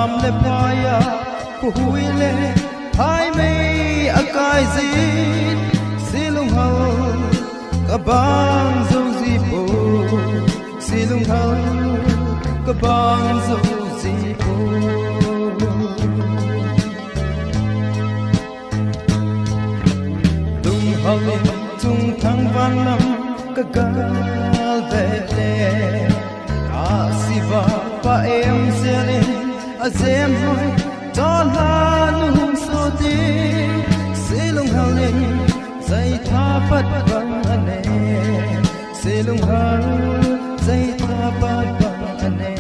am le paya kuhuile hai me akai zin silung hal kabang zo zipo silung hal kabang zo zipo tung hal tung thang van lam kagal vete asiva pa em selin azem hoi ton hanung so ti silung halin zai tha pat bang ane silung hal zai tha pat bang ane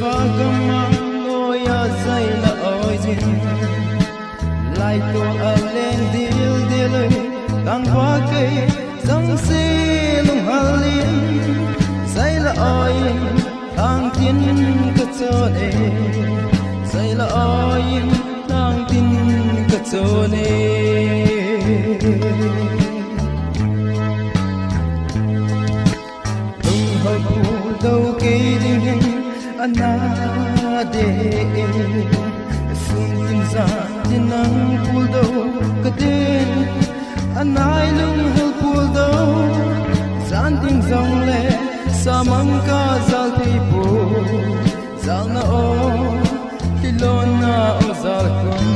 Vagamang zai la oizin lai to alen dil dil kang wa ke sang se lung halin zai la oin kang tin ka chone zai la oin kang tin ka chone tung ho pu do ke ding anade sun tin za dinang pul do kaden anai lung hul pul do zan ting zong le samang ka zal ti pu zal na o tilon na o zal kon